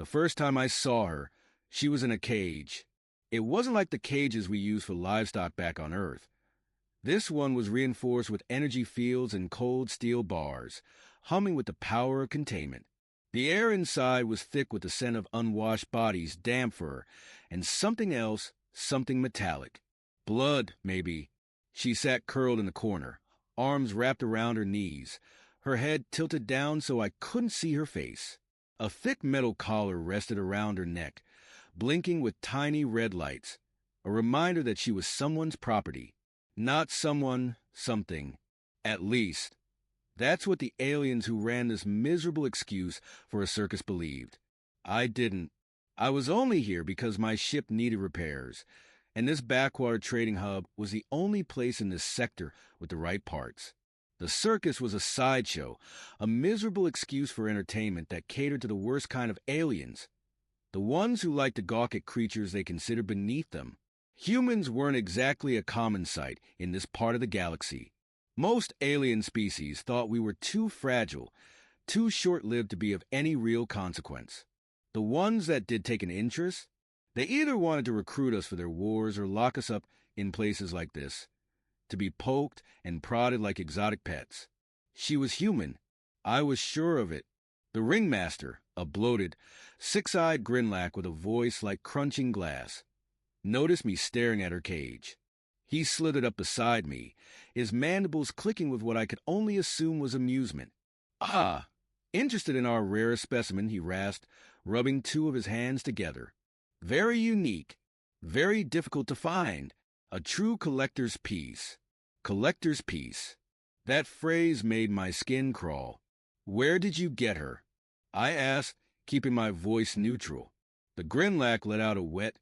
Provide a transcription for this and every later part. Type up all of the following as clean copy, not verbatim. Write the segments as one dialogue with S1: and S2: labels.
S1: The first time I saw her, she was in a cage. It wasn't like the cages we use for livestock back on Earth. This one was reinforced with energy fields and cold steel bars, humming with the power of containment. The air inside was thick with the scent of unwashed bodies, damp fur, and something else, something metallic. Blood, maybe. She sat curled in the corner, arms wrapped around her knees, her head tilted down so I couldn't see her face. A thick metal collar rested around her neck, blinking with tiny red lights, a reminder that she was someone's property. Not someone, something. At least, that's what the aliens who ran this miserable excuse for a circus believed. I didn't. I was only here because my ship needed repairs, and this backwater trading hub was the only place in this sector with the right parts. The circus was a sideshow, a miserable excuse for entertainment that catered to the worst kind of aliens, the ones who liked to gawk at creatures they considered beneath them. Humans weren't exactly a common sight in this part of the galaxy. Most alien species thought we were too fragile, too short-lived to be of any real consequence. The ones that did take an interest, they either wanted to recruit us for their wars or lock us up in places like this, to be poked and prodded like exotic pets. She was human. I was sure of it. The ringmaster, a bloated, six-eyed grinlack with a voice like crunching glass, noticed me staring at her cage. He slithered up beside me, his mandibles clicking with what I could only assume was amusement. "Ah, interested in our rare specimen," he rasped, rubbing two of his hands together. "Very unique, very difficult to find. A true collector's piece." Collector's piece. That phrase made my skin crawl. "Where did you get her?" I asked, keeping my voice neutral. The grinlack let out a wet,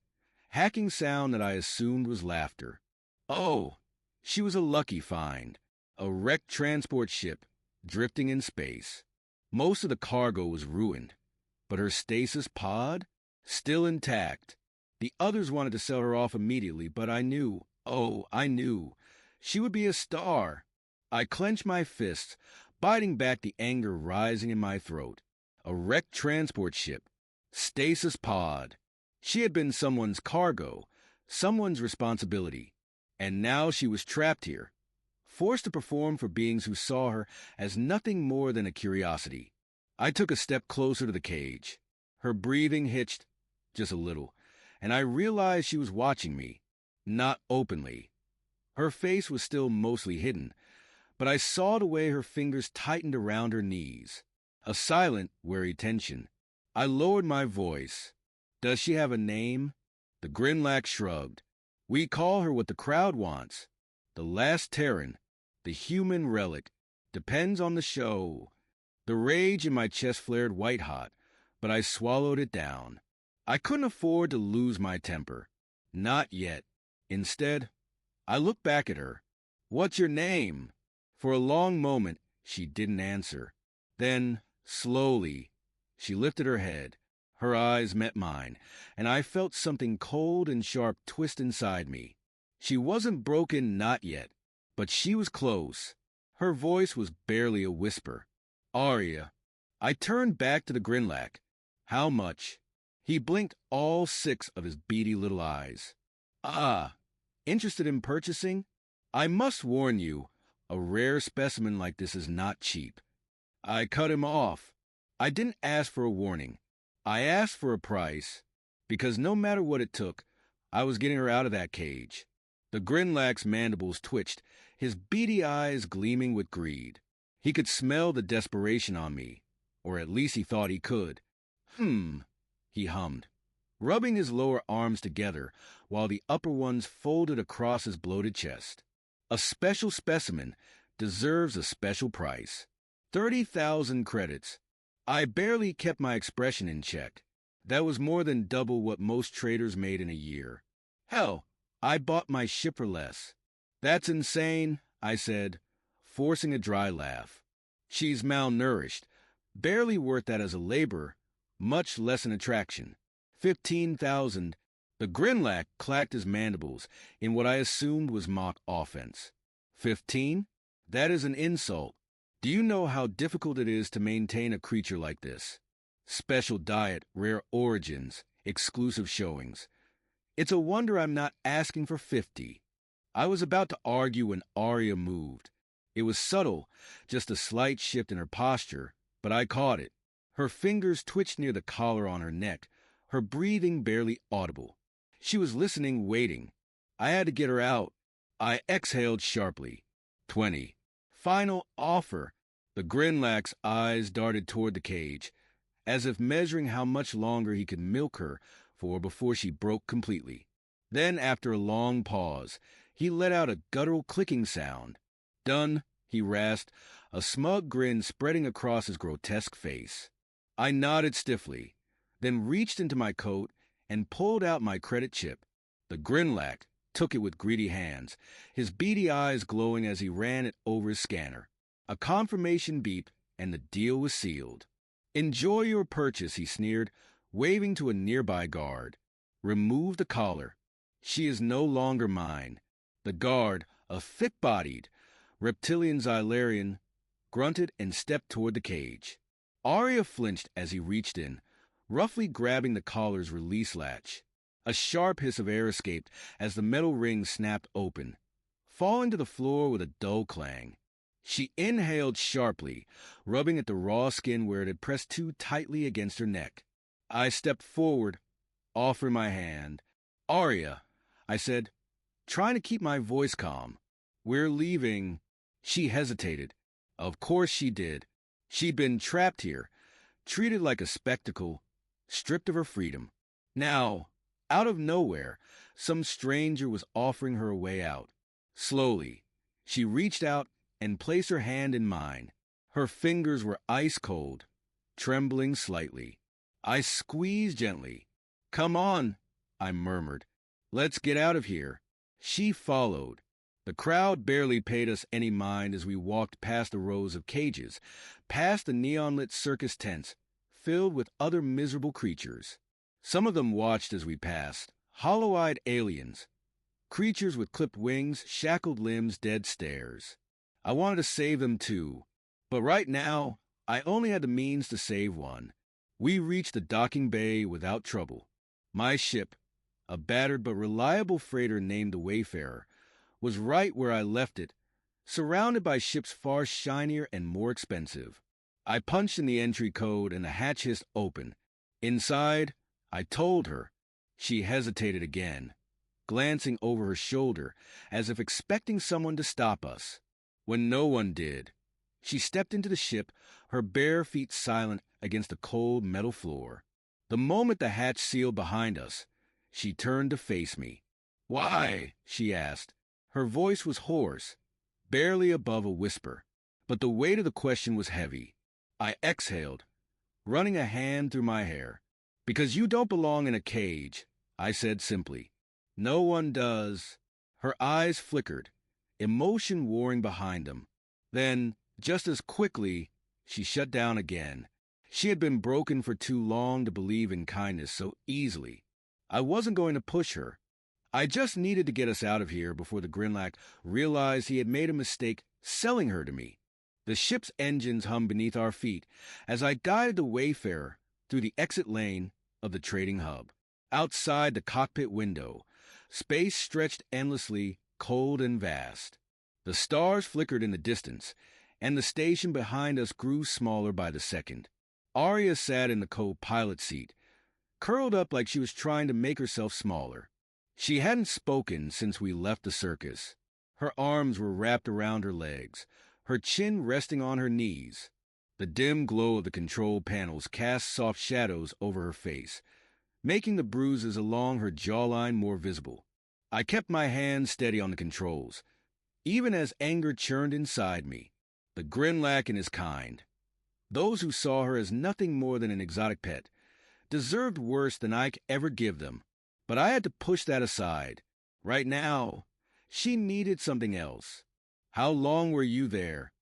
S1: hacking sound that I assumed was laughter. "Oh, she was a lucky find. A wrecked transport ship, drifting in space. Most of the cargo was ruined, but her stasis pod? Still intact. The others wanted to sell her off immediately, but I knew, I knew, she would be a star." I clenched my fists, biting back the anger rising in my throat. A wrecked transport ship. Stasis pod. She had been someone's cargo, someone's responsibility. And now she was trapped here, forced to perform for beings who saw her as nothing more than a curiosity. I took a step closer to the cage. Her breathing hitched, just a little, and I realized she was watching me, not openly. Her face was still mostly hidden, but I saw the way her fingers tightened around her knees. A silent, wary tension. I lowered my voice. "Does she have a name?" The grinlack shrugged. "We call her what the crowd wants. The last Terran, the human relic. Depends on the show." The rage in my chest flared white-hot, but I swallowed it down. I couldn't afford to lose my temper. Not yet. Instead, I looked back at her. "What's your name?" For a long moment, she didn't answer. Then, slowly, she lifted her head. Her eyes met mine, and I felt something cold and sharp twist inside me. She wasn't broken, not yet, but she was close. Her voice was barely a whisper. "Arya." I turned back to the grinlack. "How much?" He blinked all 6 of his beady little eyes. "Ah, interested in purchasing? I must warn you, a rare specimen like this is not cheap." I cut him off. I didn't ask for a warning. I asked for a price, because no matter what it took, I was getting her out of that cage. The grinlack's mandibles twitched, his beady eyes gleaming with greed. He could smell the desperation on me, or at least he thought he could. He hummed, rubbing his lower arms together while the upper ones folded across his bloated chest. "A special specimen deserves a special price. 30,000 credits. I barely kept my expression in check. That was more than double what most traders made in a year. Hell, I bought my ship for less." "That's insane," I said, forcing a dry laugh. "She's malnourished. Barely worth that as a laborer, much less an attraction. 15,000. The grinlack clacked his mandibles in what I assumed was mock offense. 15? That is an insult. Do you know how difficult it is to maintain a creature like this? Special diet, rare origins, exclusive showings. It's a wonder I'm not asking for 50. I was about to argue when Arya moved. It was subtle, just a slight shift in her posture, but I caught it. Her fingers twitched near the collar on her neck, her breathing barely audible. She was listening, waiting. I had to get her out. I exhaled sharply. 20. Final offer. The Grinlac's eyes darted toward the cage, as if measuring how much longer he could milk her for before she broke completely. Then, after a long pause, he let out a guttural clicking sound. Done, he rasped, a smug grin spreading across his grotesque face. I nodded stiffly, then reached into my coat and pulled out my credit chip. The Grinlac took it with greedy hands, his beady eyes glowing as he ran it over his scanner. A confirmation beep, and the deal was sealed. Enjoy your purchase, he sneered, waving to a nearby guard. Remove the collar. She is no longer mine. The guard, a thick-bodied, reptilian Xylarian, grunted and stepped toward the cage. Arya flinched as he reached in, roughly grabbing the collar's release latch. A sharp hiss of air escaped as the metal ring snapped open, falling to the floor with a dull clang. She inhaled sharply, rubbing at the raw skin where it had pressed too tightly against her neck. I stepped forward, offering my hand. Arya, I said, trying to keep my voice calm. We're leaving. She hesitated. Of course she did. She'd been trapped here, treated like a spectacle, stripped of her freedom. Now, out of nowhere, some stranger was offering her a way out. Slowly, she reached out and placed her hand in mine. Her fingers were ice cold, trembling slightly. I squeezed gently. Come on, I murmured. Let's get out of here. She followed. The crowd barely paid us any mind as we walked past the rows of cages, past the neon-lit circus tents, filled with other miserable creatures. Some of them watched as we passed, hollow-eyed aliens, creatures with clipped wings, shackled limbs, dead stares. I wanted to save them too, but right now, I only had the means to save one. We reached the docking bay without trouble. My ship, a battered but reliable freighter named the Wayfarer, was right where I left it, surrounded by ships far shinier and more expensive. I punched in the entry code and the hatch hissed open. Inside, I told her. She hesitated again, glancing over her shoulder as if expecting someone to stop us. When no one did, she stepped into the ship, her bare feet silent against the cold metal floor. The moment the hatch sealed behind us, she turned to face me. Why? She asked. Her voice was hoarse, barely above a whisper, but the weight of the question was heavy. I exhaled, running a hand through my hair. Because you don't belong in a cage, I said simply. No one does. Her eyes flickered, emotion warring behind them. Then, just as quickly, she shut down again. She had been broken for too long to believe in kindness so easily. I wasn't going to push her. I just needed to get us out of here before the Grinlac realized he had made a mistake selling her to me. The ship's engines hummed beneath our feet as I guided the Wayfarer through the exit lane of the trading hub. Outside the cockpit window, space stretched endlessly, cold and vast. The stars flickered in the distance, and the station behind us grew smaller by the second. Arya sat in the co-pilot seat, curled up like she was trying to make herself smaller. She hadn't spoken since we left the circus. Her arms were wrapped around her legs, her chin resting on her knees. The dim glow of the control panels cast soft shadows over her face, making the bruises along her jawline more visible. I kept my hand steady on the controls, even as anger churned inside me. The Grinlac and his kind, those who saw her as nothing more than an exotic pet, deserved worse than I could ever give them. But I had to push that aside. Right now, she needed something else. How long were you there?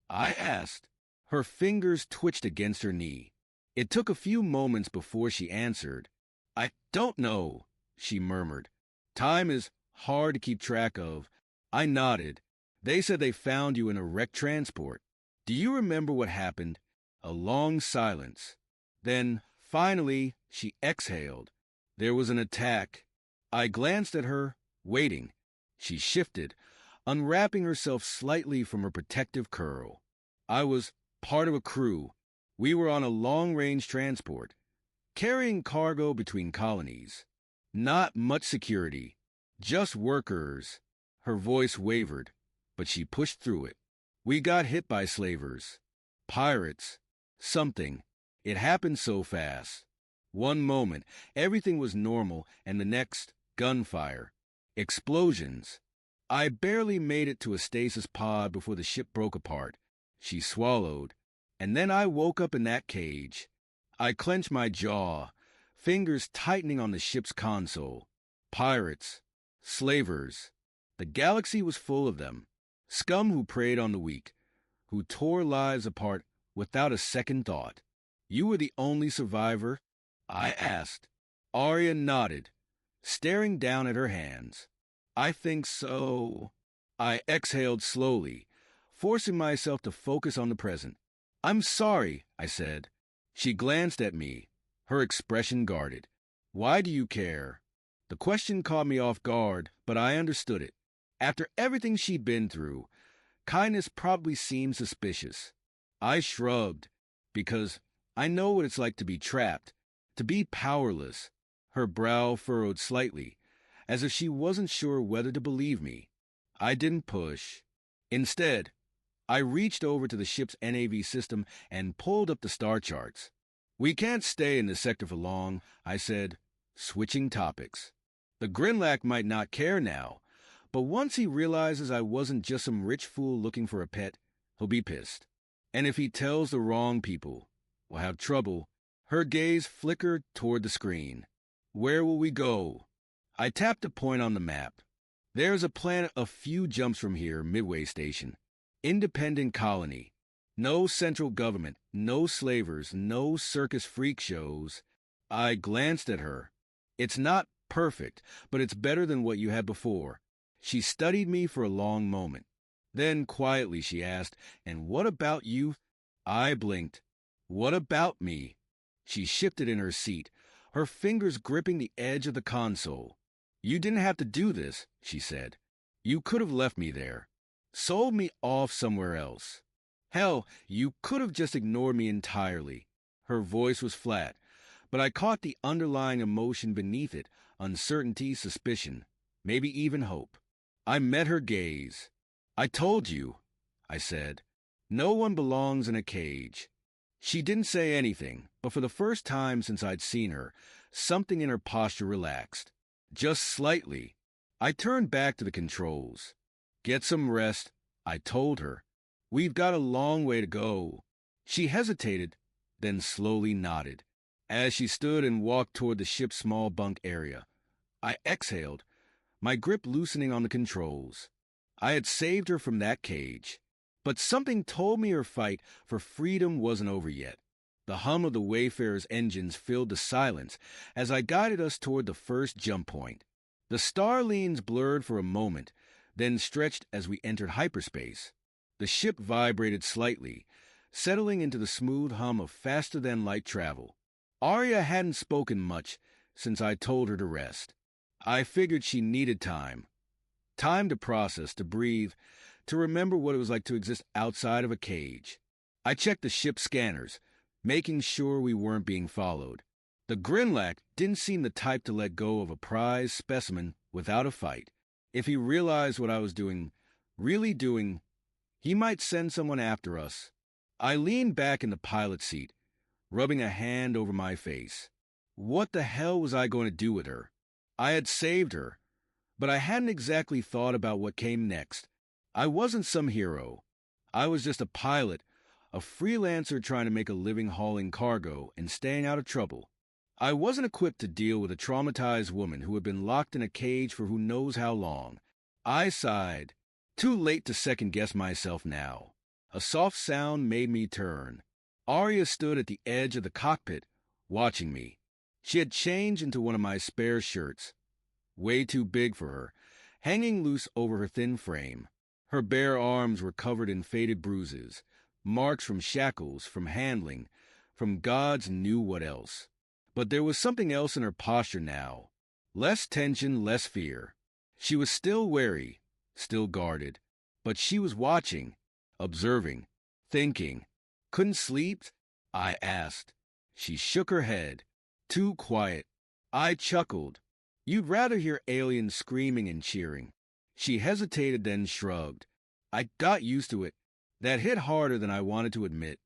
S1: I asked. Her fingers twitched against her knee. It took a few moments before she answered. I don't know, she murmured. Time is hard to keep track of. I nodded. They said they found you in a wrecked transport. Do you remember what happened? A long silence. Then, finally, she exhaled. There was an attack. I glanced at her, waiting. She shifted, unwrapping herself slightly from her protective curl. I was part of a crew. We were on a long-range transport, carrying cargo between colonies. Not much security, just workers. Her voice wavered, but she pushed through it. We got hit by slavers, pirates, something. It happened so fast. One moment, everything was normal, and the next, gunfire, explosions. I barely made it to a stasis pod before the ship broke apart. She swallowed, and then I woke up in that cage. I clenched my jaw, fingers tightening on the ship's console. Pirates, slavers. The galaxy was full of them. Scum who preyed on the weak, who tore lives apart without a second thought. You were the only survivor? I asked. Arya nodded, staring down at her hands. I think so. I exhaled slowly, forcing myself to focus on the present. I'm sorry, I said. She glanced at me, her expression guarded. Why do you care? The question caught me off guard, but I understood it. After everything she'd been through, kindness probably seemed suspicious. I shrugged, because I know what it's like to be trapped, to be powerless. Her brow furrowed slightly, as if she wasn't sure whether to believe me. I didn't push. Instead, I reached over to the ship's NAV system and pulled up the star charts. We can't stay in this sector for long, I said, switching topics. The Grinlac might not care now, but once he realizes I wasn't just some rich fool looking for a pet, he'll be pissed. And if he tells the wrong people, we'll have trouble. Her gaze flickered toward the screen. Where will we go? I tapped a point on the map. There's a planet a few jumps from here, Midway Station. Independent colony. No central government, no slavers, no circus freak shows. I glanced at her. It's not perfect, but it's better than what you had before. She studied me for a long moment. Then, quietly, she asked, and what about you? I blinked. What about me? She shifted in her seat, her fingers gripping the edge of the console. You didn't have to do this, she said. You could have left me there. Sold me off somewhere else. Hell, you could have just ignored me entirely. Her voice was flat, but I caught the underlying emotion beneath it, uncertainty, suspicion, maybe even hope. I met her gaze. I told you, I said. No one belongs in a cage. She didn't say anything, but for the first time since I'd seen her, something in her posture relaxed. Just slightly. I turned back to the controls. Get some rest, I told her. We've got a long way to go. She hesitated, then slowly nodded. As she stood and walked toward the ship's small bunk area, I exhaled, my grip loosening on the controls. I had saved her from that cage. But something told me her fight for freedom wasn't over yet. The hum of the Wayfarer's engines filled the silence as I guided us toward the first jump point. The starlines blurred for a moment, then stretched as we entered hyperspace. The ship vibrated slightly, settling into the smooth hum of faster-than-light travel. Arya hadn't spoken much since I told her to rest. I figured she needed time. Time to process, to breathe, to remember what it was like to exist outside of a cage. I checked the ship's scanners, making sure we weren't being followed. The Grinlac didn't seem the type to let go of a prize specimen without a fight. If he realized what I was doing, really doing, he might send someone after us. I leaned back in the pilot's seat, rubbing a hand over my face. What the hell was I going to do with her? I had saved her, but I hadn't exactly thought about what came next. I wasn't some hero. I was just a pilot, a freelancer trying to make a living hauling cargo and staying out of trouble. I wasn't equipped to deal with a traumatized woman who had been locked in a cage for who knows how long. I sighed. Too late to second-guess myself now. A soft sound made me turn. Arya stood at the edge of the cockpit, watching me. She had changed into one of my spare shirts, way too big for her, hanging loose over her thin frame. Her bare arms were covered in faded bruises, marks from shackles, from handling, from gods knew what else. But there was something else in her posture now. Less tension, less fear. She was still wary, still guarded, but she was watching, observing, thinking. Couldn't sleep? I asked. She shook her head. Too quiet. I chuckled. You'd rather hear aliens screaming and cheering. She hesitated, then shrugged. I got used to it. That hit harder than I wanted to admit.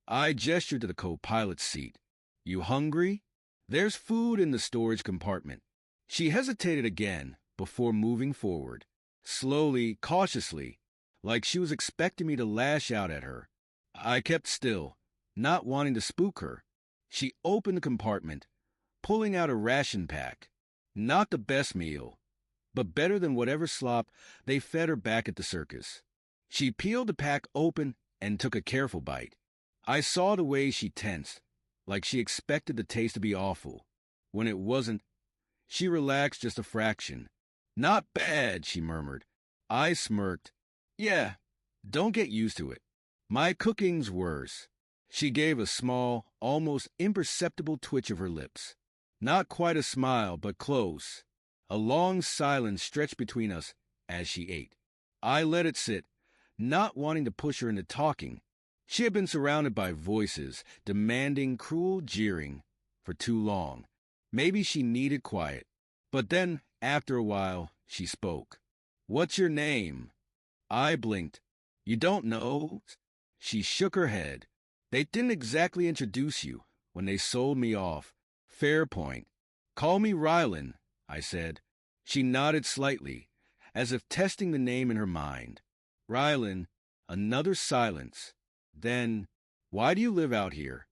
S1: I gestured to the co-pilot's seat. You hungry? There's food in the storage compartment. She hesitated again before moving forward, slowly, cautiously, like she was expecting me to lash out at her. I kept still, not wanting to spook her. She opened the compartment, pulling out a ration pack. Not the best meal, but better than whatever slop they fed her back at the circus. She peeled the pack open and took a careful bite. I saw the way she tensed, like she expected the taste to be awful. When it wasn't, she relaxed just a fraction. Not bad, she murmured. I smirked. Yeah, don't get used to it. My cooking's worse. She gave a small, almost imperceptible twitch of her lips. Not quite a smile, but close. A long silence stretched between us as she ate. I let it sit, not wanting to push her into talking. She had been surrounded by voices, demanding, cruel jeering, for too long. Maybe she needed quiet. But then, after a while, she spoke. What's your name? I blinked. You don't know? She shook her head. They didn't exactly introduce you when they sold me off. Fair point. Call me Rylan, I said. She nodded slightly, as if testing the name in her mind. Rylan, another silence. Then, why do you live out here?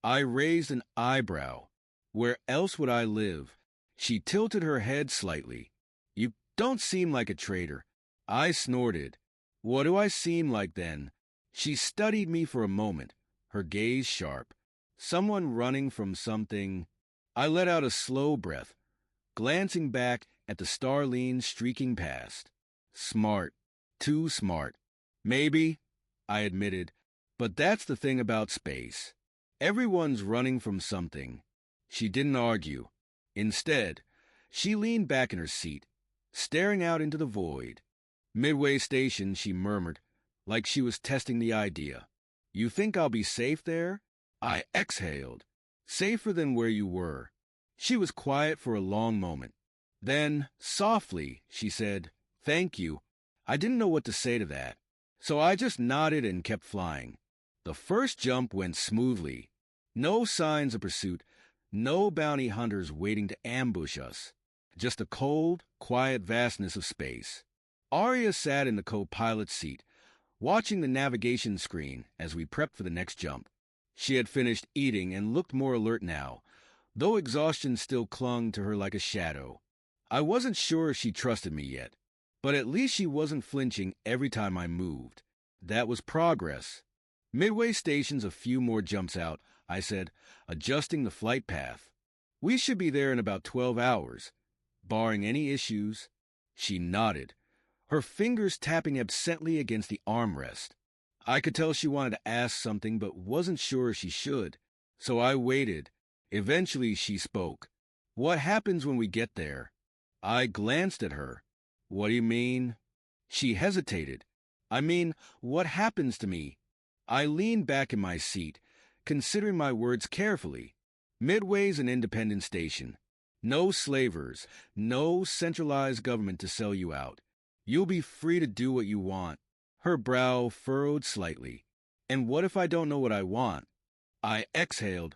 S1: I raised an eyebrow. Where else would I live? She tilted her head slightly. You don't seem like a traitor. I snorted. What do I seem like then? She studied me for a moment, her gaze sharp. Someone running from something. I let out a slow breath, glancing back at the starlines streaking past. Smart. Too smart. Maybe, I admitted, but that's the thing about space. Everyone's running from something. She didn't argue. Instead, she leaned back in her seat, staring out into the void. Midway station, she murmured, like she was testing the idea. You think I'll be safe there? I exhaled. Safer than where you were. She was quiet for a long moment. Then, softly, she said, Thank you. I didn't know what to say to that, so I just nodded and kept flying. The first jump went smoothly. No signs of pursuit, no bounty hunters waiting to ambush us. Just the cold, quiet vastness of space. Arya sat in the co-pilot's seat, watching the navigation screen as we prepped for the next jump. She had finished eating and looked more alert now, though exhaustion still clung to her like a shadow. I wasn't sure if she trusted me yet, but at least she wasn't flinching every time I moved. That was progress. Midway station's a few more jumps out, I said, adjusting the flight path. We should be there in about 12 hours, barring any issues. She nodded, her fingers tapping absently against the armrest. I could tell she wanted to ask something but wasn't sure she should, so I waited. Eventually she spoke. What happens when we get there? I glanced at her. What do you mean? She hesitated. I mean, what happens to me? I leaned back in my seat, considering my words carefully. Midway's an independent station. No slavers, no centralized government to sell you out. You'll be free to do what you want. Her brow furrowed slightly. And what if I don't know what I want? I exhaled,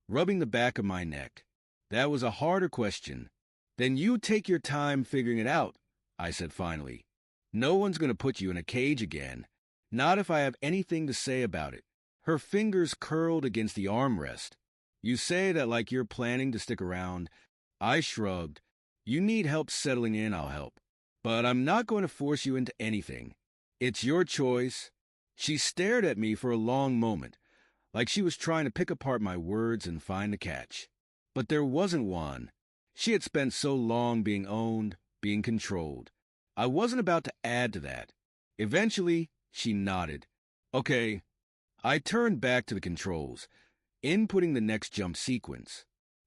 S1: rubbing the back of my neck. That was a harder question. Then you take your time figuring it out, I said finally. No one's going to put you in a cage again. Not if I have anything to say about it. Her fingers curled against the armrest. You say that like you're planning to stick around. I shrugged. You need help settling in, I'll help. But I'm not going to force you into anything. It's your choice. She stared at me for a long moment, like she was trying to pick apart my words and find a catch. But there wasn't one. She had spent so long being owned, being controlled. I wasn't about to add to that. Eventually, she nodded. Okay. I turned back to the controls, inputting the next jump sequence.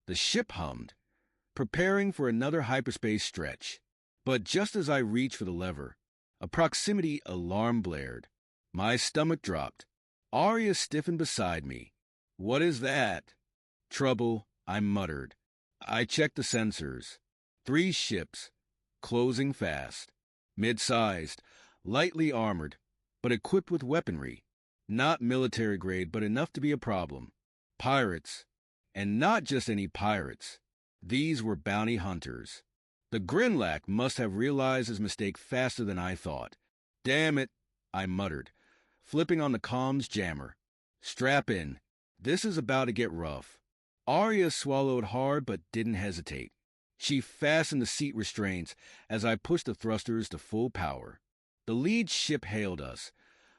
S1: The ship hummed, preparing for another hyperspace stretch. But just as I reached for the lever, a proximity alarm blared. My stomach dropped. Arya stiffened beside me. "What is that?" "Trouble," I muttered. I checked the sensors. 3 ships, closing fast. Mid-sized, lightly armored, but equipped with weaponry. Not military grade, but enough to be a problem. Pirates. And not just any pirates. These were bounty hunters. The Grinlac must have realized his mistake faster than I thought. "Damn it," I muttered, flipping on the comms jammer. "Strap in. This is about to get rough." Arya swallowed hard but didn't hesitate. She fastened the seat restraints as I pushed the thrusters to full power. The lead ship hailed us,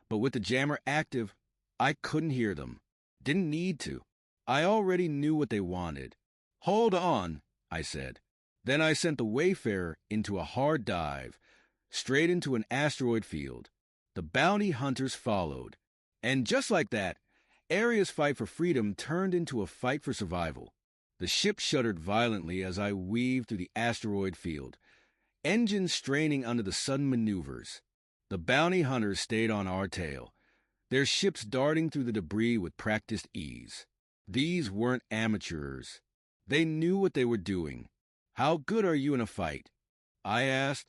S1: but with the jammer active, I couldn't hear them. Didn't need to. I already knew what they wanted. "Hold on," I said. Then I sent the Wayfarer into a hard dive, straight into an asteroid field. The bounty hunters followed. And just like that, Arya's fight for freedom turned into a fight for survival. The ship shuddered violently as I weaved through the asteroid field, engines straining under the sudden maneuvers. The bounty hunters stayed on our tail, their ships darting through the debris with practiced ease. These weren't amateurs. They knew what they were doing. "How good are you in a fight?" I asked,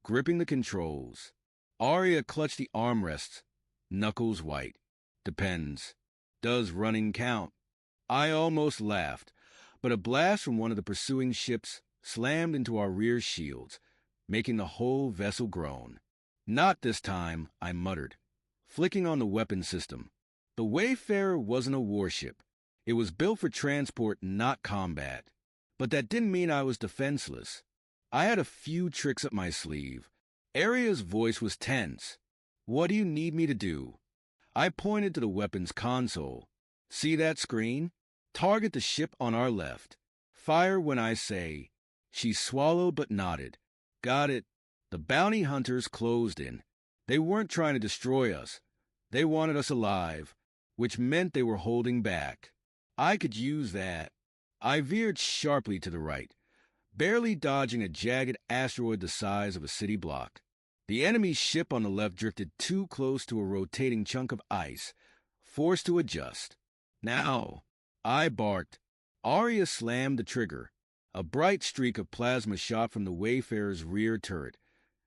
S1: gripping the controls. Arya clutched the armrests, knuckles white. "Depends. Does running count?" I almost laughed, but a blast from one of the pursuing ships slammed into our rear shields, making the whole vessel groan. "Not this time," I muttered, flicking on the weapon system. The Wayfarer wasn't a warship. It was built for transport, not combat. But that didn't mean I was defenseless. I had a few tricks up my sleeve. Arya's voice was tense. "What do you need me to do?" I pointed to the weapons console. "See that screen? Target the ship on our left. Fire when I say." She swallowed but nodded. "Got it." The bounty hunters closed in. They weren't trying to destroy us. They wanted us alive, which meant they were holding back. I could use that. I veered sharply to the right, barely dodging a jagged asteroid the size of a city block. The enemy ship on the left drifted too close to a rotating chunk of ice, forced to adjust. "Now," I barked. Arya slammed the trigger. A bright streak of plasma shot from the Wayfarer's rear turret,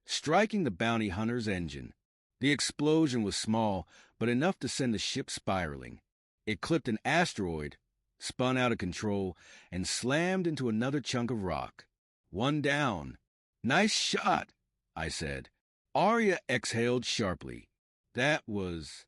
S1: striking the bounty hunter's engine. The explosion was small, but enough to send the ship spiraling. It clipped an asteroid, spun out of control, and slammed into another chunk of rock. "One down." "Nice shot," I said. Arya exhaled sharply. That was...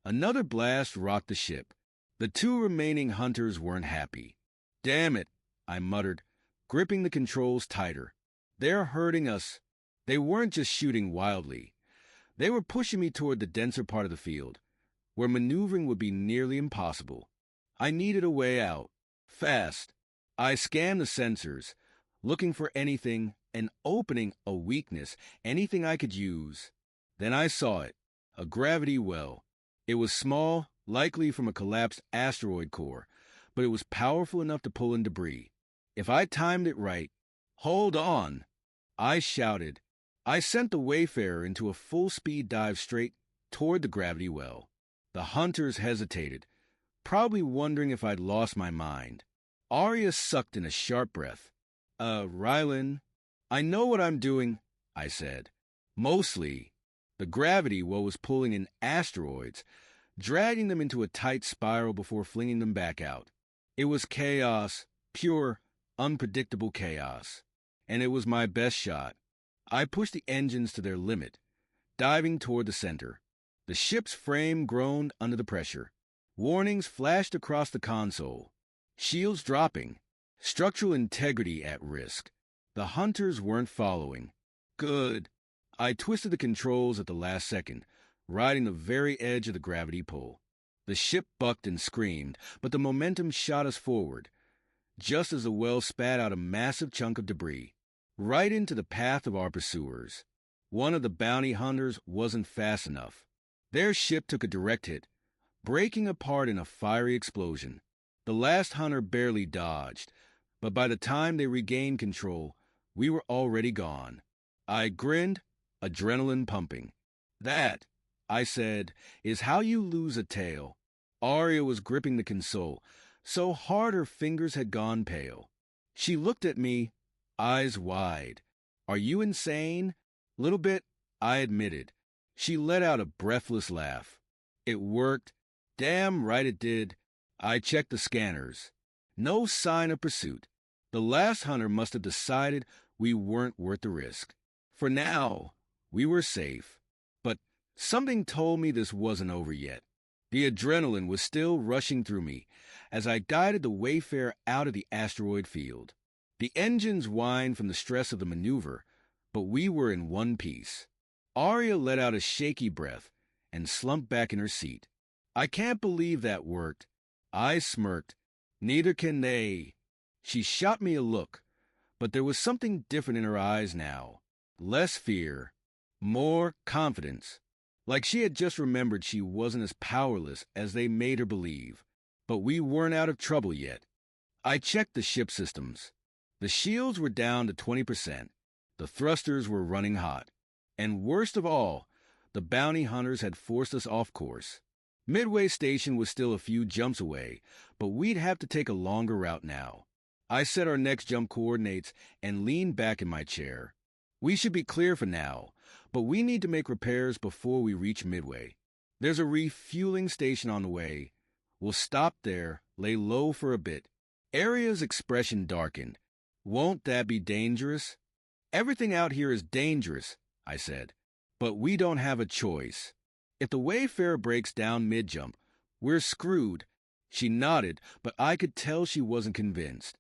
S1: Another blast rocked the ship. The 2 remaining hunters weren't happy. "Damn it," I muttered, gripping the controls tighter. "They're hurting us." They weren't just shooting wildly. They were pushing me toward the denser part of the field, where maneuvering would be nearly impossible. I needed a way out. Fast. I scanned the sensors, looking for anything, an opening, a weakness, anything I could use. Then I saw it, a gravity well. It was small, likely from a collapsed asteroid core, but it was powerful enough to pull in debris. If I timed it right... "Hold on!" I shouted. I sent the Wayfarer into a full-speed dive straight toward the gravity well. The hunters hesitated, probably wondering if I'd lost my mind. Arya sucked in a sharp breath. Rylan, I know what I'm doing," I said. "Mostly." The gravity well was pulling in asteroids, dragging them into a tight spiral before flinging them back out. It was chaos, pure, unpredictable chaos. And it was my best shot. I pushed the engines to their limit, diving toward the center. The ship's frame groaned under the pressure. Warnings flashed across the console. Shields dropping. Structural integrity at risk. The hunters weren't following. Good. I twisted the controls at the last second, riding the very edge of the gravity pull. The ship bucked and screamed, but the momentum shot us forward, just as the well spat out a massive chunk of debris, right into the path of our pursuers. One of the bounty hunters wasn't fast enough. Their ship took a direct hit, breaking apart in a fiery explosion. The last hunter barely dodged, but by the time they regained control, we were already gone. I grinned, adrenaline pumping. That, I said, is how you lose a tail. Arya was gripping the console, so hard her fingers had gone pale. She looked at me, eyes wide. Are you insane? Little bit, I admitted. She let out a breathless laugh. It worked. Damn right it did. I checked the scanners. No sign of pursuit. The last hunter must have decided we weren't worth the risk. For now, we were safe. But something told me this wasn't over yet. The adrenaline was still rushing through me as I guided the Wayfarer out of the asteroid field. The engines whined from the stress of the maneuver, but we were in one piece. Arya let out a shaky breath and slumped back in her seat. I can't believe that worked. I smirked. Neither can they. She shot me a look, but there was something different in her eyes now. Less fear, more confidence. Like she had just remembered she wasn't as powerless as they made her believe. But we weren't out of trouble yet. I checked the ship systems. The shields were down to 20%. The thrusters were running hot. And worst of all, the bounty hunters had forced us off course. Midway Station was still a few jumps away, but we'd have to take a longer route now. I set our next jump coordinates and leaned back in my chair. We should be clear for now, but we need to make repairs before we reach Midway. There's a refueling station on the way. We'll stop there, lay low for a bit. Arya's expression darkened. Won't that be dangerous? Everything out here is dangerous, I said, but we don't have a choice. If the Wayfarer breaks down mid-jump, we're screwed. She nodded, but I could tell she wasn't convinced.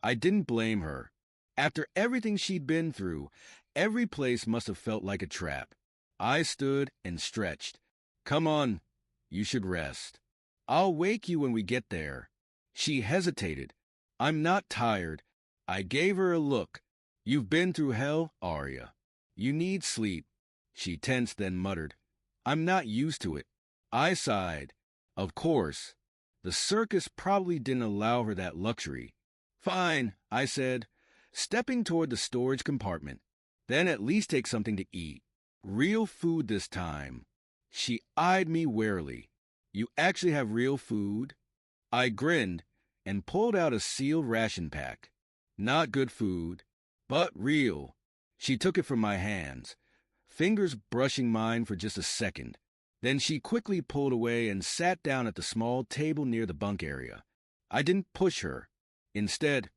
S1: I didn't blame her. After everything she'd been through, every place must have felt like a trap. I stood and stretched. Come on, you should rest. I'll wake you when we get there. She hesitated. I'm not tired. I gave her a look. You've been through hell, Arya. You need sleep. She tensed, then muttered, I'm not used to it. I sighed. Of course. The circus probably didn't allow her that luxury. Fine, I said, stepping toward the storage compartment. Then at least take something to eat. Real food this time. She eyed me warily. You actually have real food? I grinned and pulled out a sealed ration pack. Not good food, but real. She took it from my hands, fingers brushing mine for just a second. Then she quickly pulled away and sat down at the small table near the bunk area. I didn't push her. Instead,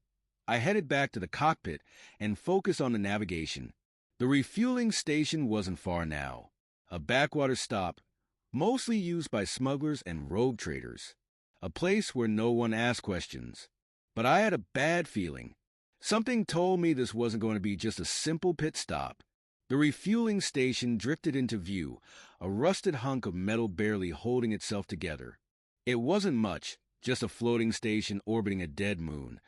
S1: I headed back to the cockpit and focused on the navigation. The refueling station wasn't far now. A backwater stop, mostly used by smugglers and rogue traders. A place where no one asked questions. But I had a bad feeling. Something told me this wasn't going to be just a simple pit stop. The refueling station drifted into view, a rusted hunk of metal barely holding itself together. It wasn't much, just a floating station orbiting a dead moon,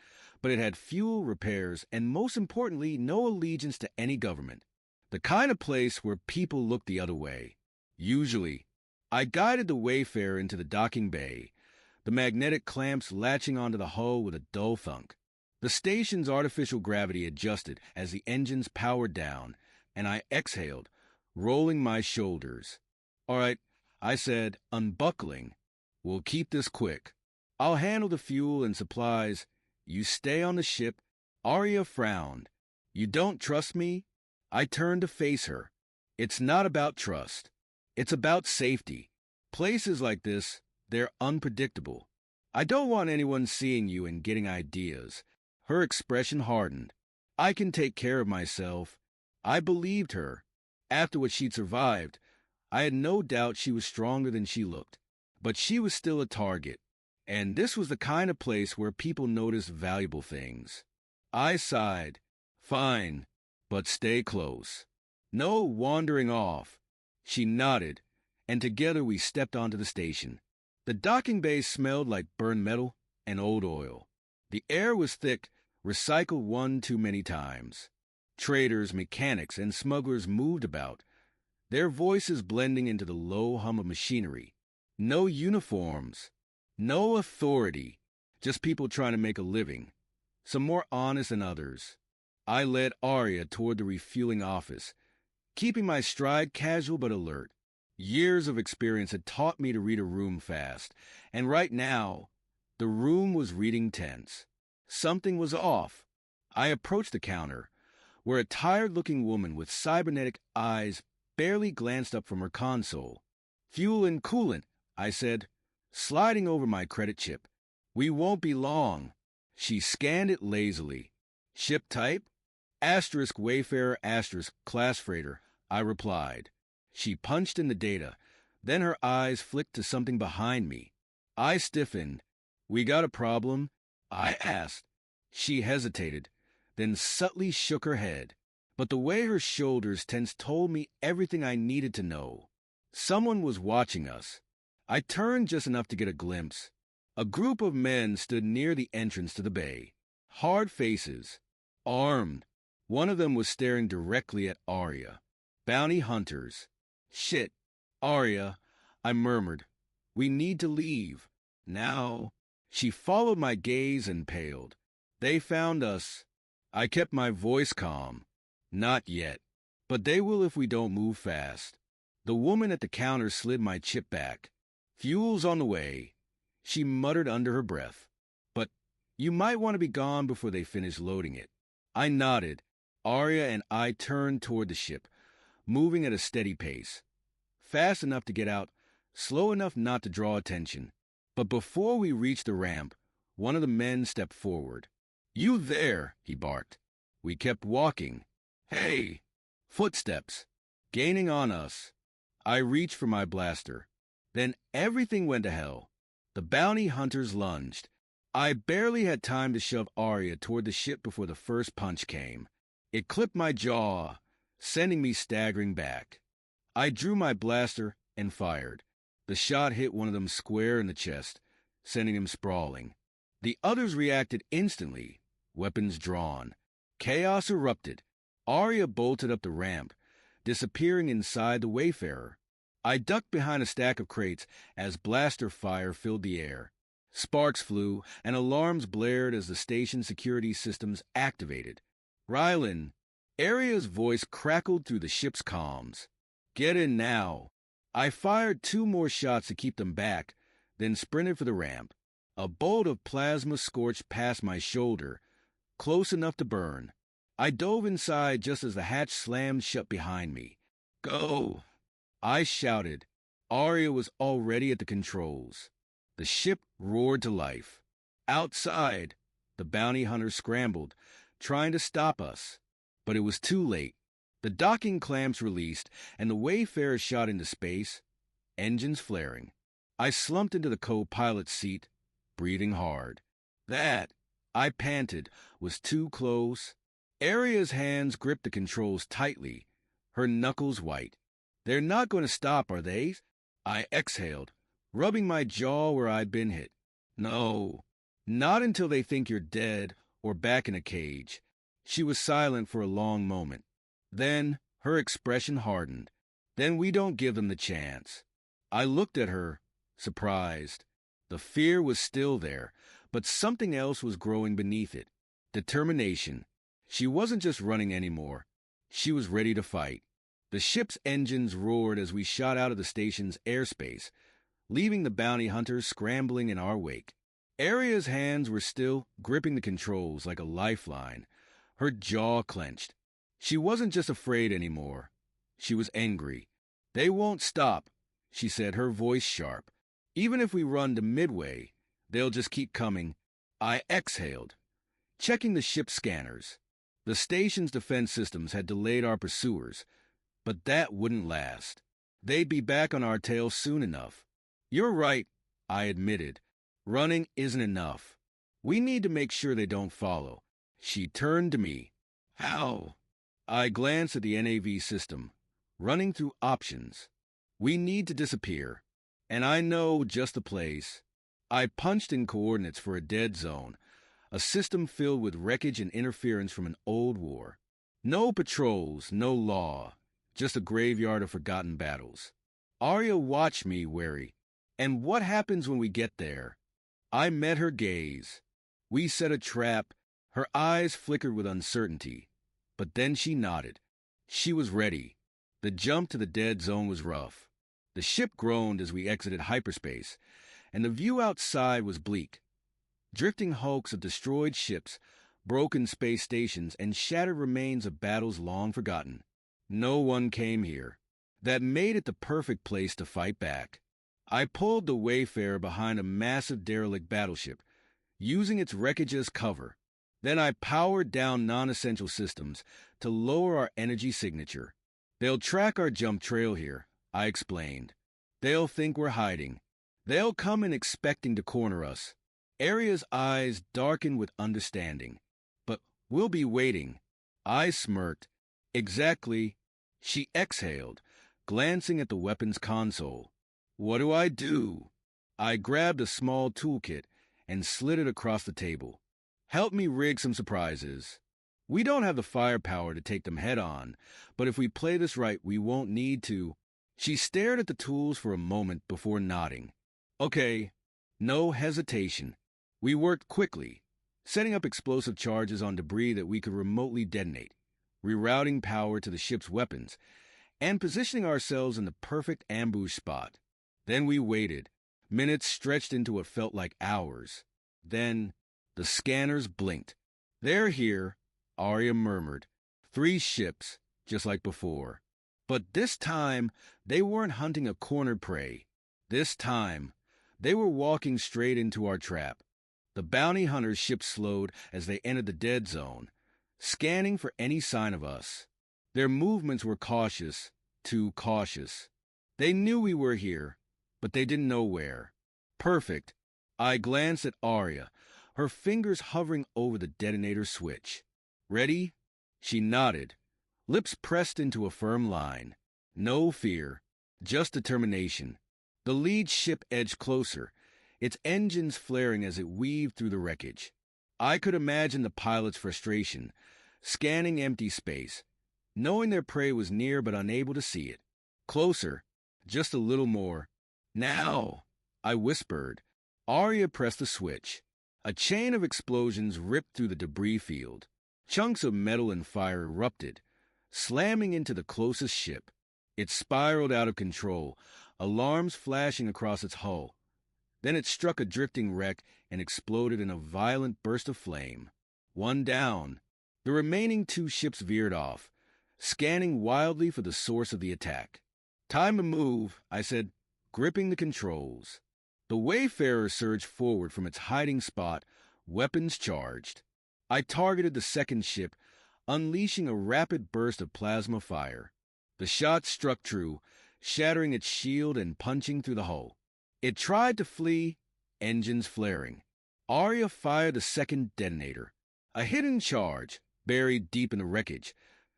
S1: but it had fuel, repairs, and most importantly, no allegiance to any government. The kind of place where people look the other way. Usually. I guided the Wayfarer into the docking bay, the magnetic clamps latching onto the hull with a dull thunk. The station's artificial gravity adjusted as the engines powered down, and I exhaled, rolling my shoulders. All right, I said, unbuckling. We'll keep this quick. I'll handle the fuel and supplies. You stay on the ship. Arya frowned. You don't trust me? I turned to face her. It's not about trust. It's about safety. Places like this, they're unpredictable. I don't want anyone seeing you and getting ideas. Her expression hardened. I can take care of myself. I believed her. After what she'd survived, I had no doubt she was stronger than she looked. But she was still a target. And this was the kind of place where people notice valuable things. I sighed. Fine, but stay close. No wandering off. She nodded, and together we stepped onto the station. The docking bay smelled like burned metal and old oil. The air was thick, recycled one too many times. Traders, mechanics, and smugglers moved about, their voices blending into the low hum of machinery. No uniforms. No authority. just people trying to make a living, some more honest than others. I led Arya toward the refueling office, keeping my stride casual but alert. Years of experience had taught me to read a room fast, and right now, the room was reading tense. Something was off. I approached the counter, where a tired-looking woman with cybernetic eyes barely glanced up from her console. "Fuel and coolant," I said, sliding over my credit chip. "We won't be long." She scanned it lazily. "Ship type?" "Asterisk Wayfarer asterisk class freighter," I replied. She punched in the data. Then her eyes flicked to something behind me. I stiffened. "We got a problem?" I asked. She hesitated, then subtly shook her head. But the way her shoulders tensed told me everything I needed to know. Someone was watching us. I turned just enough to get a glimpse. A group of men stood near the entrance to the bay. Hard faces. Armed. One of them was staring directly at Arya. Bounty hunters. "Shit, Arya," I murmured. "We need to leave. Now." She followed my gaze and paled. "They found us." I kept my voice calm. "Not yet. But they will if we don't move fast." The woman at the counter slid my chip back. "Fuel's on the way," she muttered under her breath. "But you might want to be gone before they finish loading it." I nodded. Arya and I turned toward the ship, moving at a steady pace. Fast enough to get out, slow enough not to draw attention. But before we reached the ramp, one of the men stepped forward. "You there," he barked. We kept walking. "Hey!" Footsteps. Gaining on us. I reached for my blaster. Then everything went to hell. The bounty hunters lunged. I barely had time to shove Arya toward the ship before the first punch came. It clipped my jaw, sending me staggering back. I drew my blaster and fired. The shot hit one of them square in the chest, sending him sprawling. The others reacted instantly, weapons drawn. Chaos erupted. Arya bolted up the ramp, disappearing inside the Wayfarer. I ducked behind a stack of crates as blaster fire filled the air. Sparks flew, and alarms blared as the station security systems activated. "Rylan," Arya's voice crackled through the ship's comms. "Get in now." I fired 2 more shots to keep them back, then sprinted for the ramp. A bolt of plasma scorched past my shoulder, close enough to burn. I dove inside just as the hatch slammed shut behind me. "Go!" I shouted. Arya was already at the controls. The ship roared to life. Outside, the bounty hunters scrambled, trying to stop us. But it was too late. The docking clamps released, and the Wayfarer shot into space, engines flaring. I slumped into the co-pilot's seat, breathing hard. That, I panted, was too close. Arya's hands gripped the controls tightly, her knuckles white. "They're not going to stop, are they?" I exhaled, rubbing my jaw where I'd been hit. "No, not until they think you're dead or back in a cage." She was silent for a long moment. Then her expression hardened. "Then we don't give them the chance." I looked at her, surprised. The fear was still there, but something else was growing beneath it. Determination. She wasn't just running anymore. She was ready to fight. The ship's engines roared as we shot out of the station's airspace, leaving the bounty hunters scrambling in our wake. Arya's hands were still gripping the controls like a lifeline. Her jaw clenched. She wasn't just afraid anymore. She was angry. "They won't stop," she said, her voice sharp. "Even if we run to Midway, they'll just keep coming." I exhaled, checking the ship's scanners. The station's defense systems had delayed our pursuers, but that wouldn't last. They'd be back on our tail soon enough. "You're right," I admitted. "Running isn't enough. We need to make sure they don't follow." She turned to me. "How?" I glanced at the NAV system, running through options. "We need to disappear. And I know just the place." I punched in coordinates for a dead zone, a system filled with wreckage and interference from an old war. No patrols, no law, just a graveyard of forgotten battles. Arya watched me, wary. "And what happens when we get there?" I met her gaze. We set a trap. Her eyes flickered with uncertainty. But then she nodded. She was ready. The jump to the dead zone was rough. The ship groaned as we exited hyperspace, and the view outside was bleak. Drifting hulks of destroyed ships, broken space stations, and shattered remains of battles long forgotten. No one came here. That made it the perfect place to fight back. I pulled the Wayfarer behind a massive derelict battleship, using its wreckage as cover. Then I powered down non-essential systems to lower our energy signature. They'll track our jump trail here, I explained. They'll think we're hiding. They'll come in expecting to corner us. Aria's eyes darkened with understanding. But we'll be waiting. I smirked. Exactly. She exhaled, glancing at the weapons console. What do I do? I grabbed a small toolkit and slid it across the table. Help me rig some surprises. We don't have the firepower to take them head on, but if we play this right, we won't need to. She stared at the tools for a moment before nodding. Okay, no hesitation. We worked quickly, setting up explosive charges on debris that we could remotely detonate, rerouting power to the ship's weapons, and positioning ourselves in the perfect ambush spot. Then we waited. Minutes stretched into what felt like hours. Then the scanners blinked. They're here, Arya murmured. 3 ships, just like before. But this time, they weren't hunting a cornered prey. This time, they were walking straight into our trap. The bounty hunter's ship slowed as they entered the dead zone, scanning for any sign of us. Their movements were cautious, too cautious. They knew we were here, but they didn't know where. Perfect. I glanced at Arya, her fingers hovering over the detonator switch. Ready? She nodded, lips pressed into a firm line. No fear, just determination. The lead ship edged closer, its engines flaring as it weaved through the wreckage. I could imagine the pilot's frustration, scanning empty space, knowing their prey was near but unable to see it. Closer, just a little more. Now, I whispered. Arya pressed the switch. A chain of explosions ripped through the debris field. Chunks of metal and fire erupted, slamming into the closest ship. It spiraled out of control, alarms flashing across its hull. Then it struck a drifting wreck and exploded in a violent burst of flame. One down. The remaining 2 ships veered off, scanning wildly for the source of the attack. Time to move, I said, gripping the controls. The Wayfarer surged forward from its hiding spot, weapons charged. I targeted the second ship, unleashing a rapid burst of plasma fire. The shot struck true, shattering its shield and punching through the hull. It tried to flee, engines flaring. Arya fired the second detonator. A hidden charge, buried deep in the wreckage,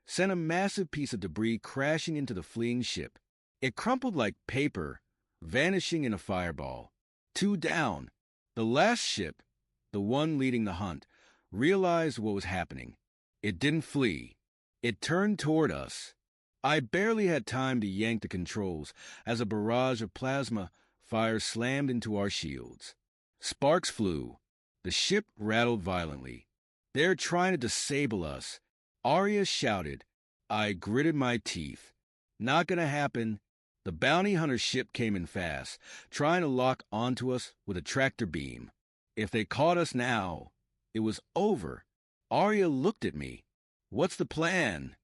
S1: sent a massive piece of debris crashing into the fleeing ship. It crumpled like paper, vanishing in a fireball. 2 down. The last ship, the one leading the hunt, realized what was happening. It didn't flee. It turned toward us. I barely had time to yank the controls as a barrage of plasma fire slammed into our shields. Sparks flew. The ship rattled violently. They're trying to disable us. Arya shouted. I gritted my teeth. Not gonna happen. The bounty hunter ship came in fast, trying to lock onto us with a tractor beam. If they caught us now, it was over. Arya looked at me. What's the plan?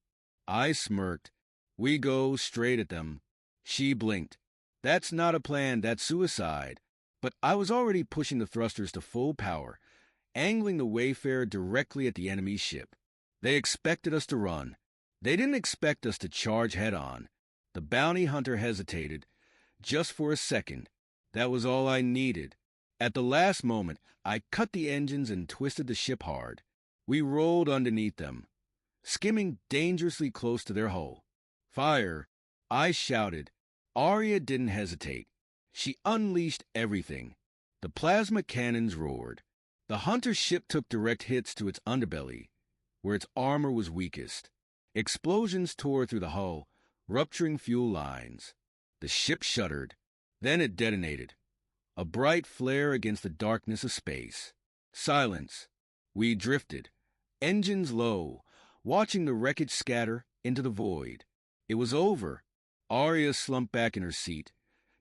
S1: I smirked. We go straight at them. She blinked. That's not a plan, that's suicide. But I was already pushing the thrusters to full power, angling the Wayfarer directly at the enemy ship. They expected us to run. They didn't expect us to charge head-on. The bounty hunter hesitated, just for a second. That was all I needed. At the last moment, I cut the engines and twisted the ship hard. We rolled underneath them, skimming dangerously close to their hull. Fire! I shouted. Arya didn't hesitate. She unleashed everything. The plasma cannons roared. The hunter ship took direct hits to its underbelly, where its armor was weakest. Explosions tore through the hull, rupturing fuel lines. The ship shuddered. Then it detonated. a bright flare against the darkness of space. Silence. We drifted, engines low, watching the wreckage scatter into the void. It was over. Arya slumped back in her seat,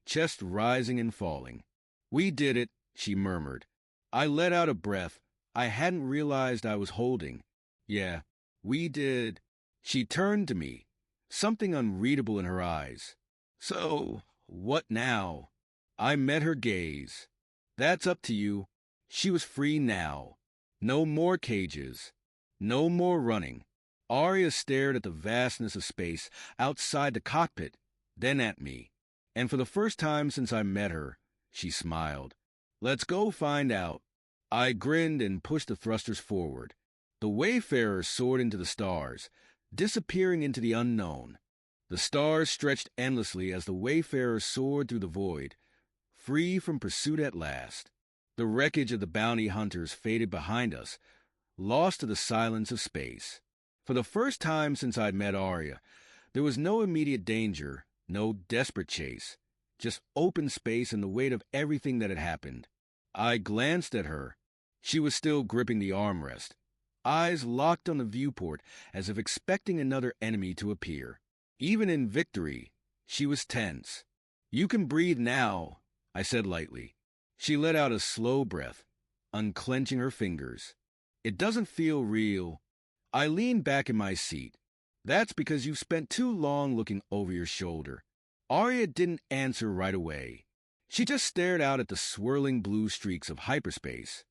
S1: chest rising and falling. "We did it," she murmured. I let out a breath I hadn't realized I was holding. "Yeah, we did." She turned to me, something unreadable in her eyes. "So, what now?" I met her gaze. "That's up to you." She was free now. No more cages. No more running. Arya stared at the vastness of space outside the cockpit, then at me. And for the first time since I met her, she smiled. "Let's go find out." I grinned and pushed the thrusters forward. The Wayfarer soared into the stars, disappearing into the unknown. The stars stretched endlessly as the Wayfarer soared through the void, free from pursuit at last. The wreckage of the bounty hunters faded behind us, lost to the silence of space. For the first time since I'd met Arya, there was no immediate danger, no desperate chase, just open space and the weight of everything that had happened. I glanced at her. She was still gripping the armrest, eyes locked on the viewport as if expecting another enemy to appear. Even in victory, she was tense. "You can breathe now," I said lightly. She let out a slow breath, unclenching her fingers. "It doesn't feel real." I leaned back in my seat. "That's because you've spent too long looking over your shoulder." Arya didn't answer right away. She just stared out at the swirling blue streaks of hyperspace.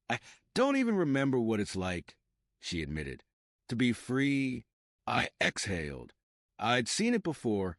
S1: "I don't even remember what it's like," she admitted. "To be free." I exhaled. I'd seen it before.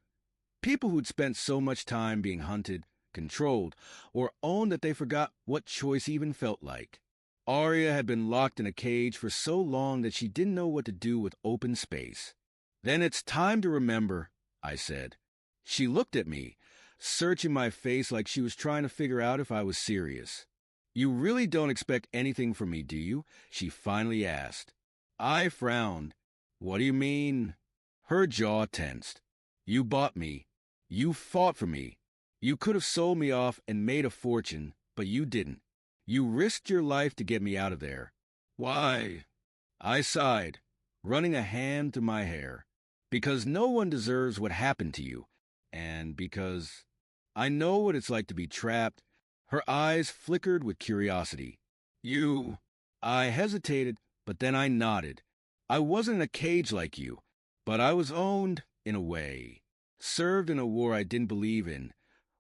S1: People who'd spent so much time being hunted, controlled, or owned that they forgot what choice even felt like. Arya had been locked in a cage for so long that she didn't know what to do with open space. "Then it's time to remember," I said. She looked at me, searching my face like she was trying to figure out if I was serious. "You really don't expect anything from me, do you?" she finally asked. I frowned. "What do you mean?" Her jaw tensed. "You bought me. You fought for me. You could have sold me off and made a fortune, but you didn't. You risked your life to get me out of there." "Why?" I sighed, running a hand through my hair. "Because no one deserves what happened to you. And because I know what it's like to be trapped." Her eyes flickered with curiosity. "You..." I hesitated, but then I nodded. "I wasn't in a cage like you, but I was owned, in a way. Served in a war I didn't believe in.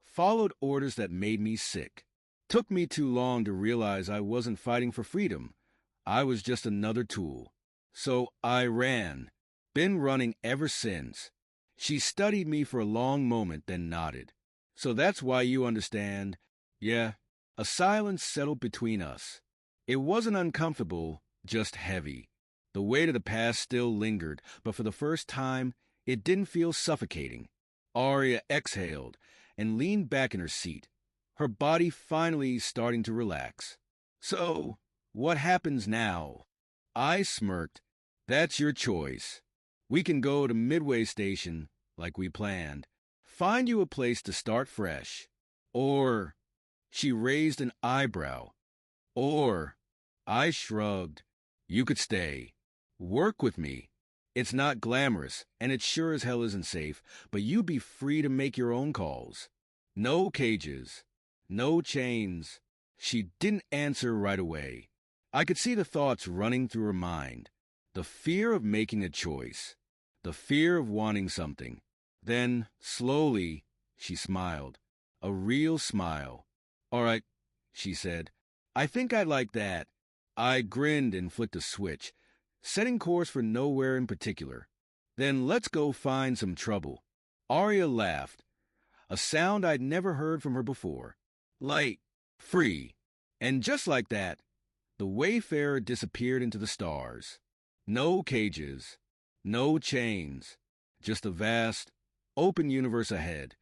S1: Followed orders that made me sick. Took me too long to realize I wasn't fighting for freedom. I was just another tool. So I ran. Been running ever since." She studied me for a long moment, then nodded. "So that's why you understand." "Yeah." A silence settled between us. It wasn't uncomfortable, just heavy. The weight of the past still lingered, but for the first time, it didn't feel suffocating. Arya exhaled and leaned back in her seat, her body finally starting to relax. "So, what happens now?" I smirked. "That's your choice. We can go to Midway Station, like we planned. Find you a place to start fresh. Or..." She raised an eyebrow. "Or..." I shrugged. "You could stay. Work with me. It's not glamorous, and it sure as hell isn't safe, but you'd be free to make your own calls. No cages. No chains." She didn't answer right away. I could see the thoughts running through her mind. The fear of making a choice. The fear of wanting something. Then, slowly, she smiled. A real smile. "All right," she said. "I think I like that." I grinned and flicked a switch, setting course for nowhere in particular. "Then let's go find some trouble." Arya laughed, a sound I'd never heard from her before. Light, free. And just like that, the Wayfarer disappeared into the stars. No cages, no chains, just a vast, open universe ahead.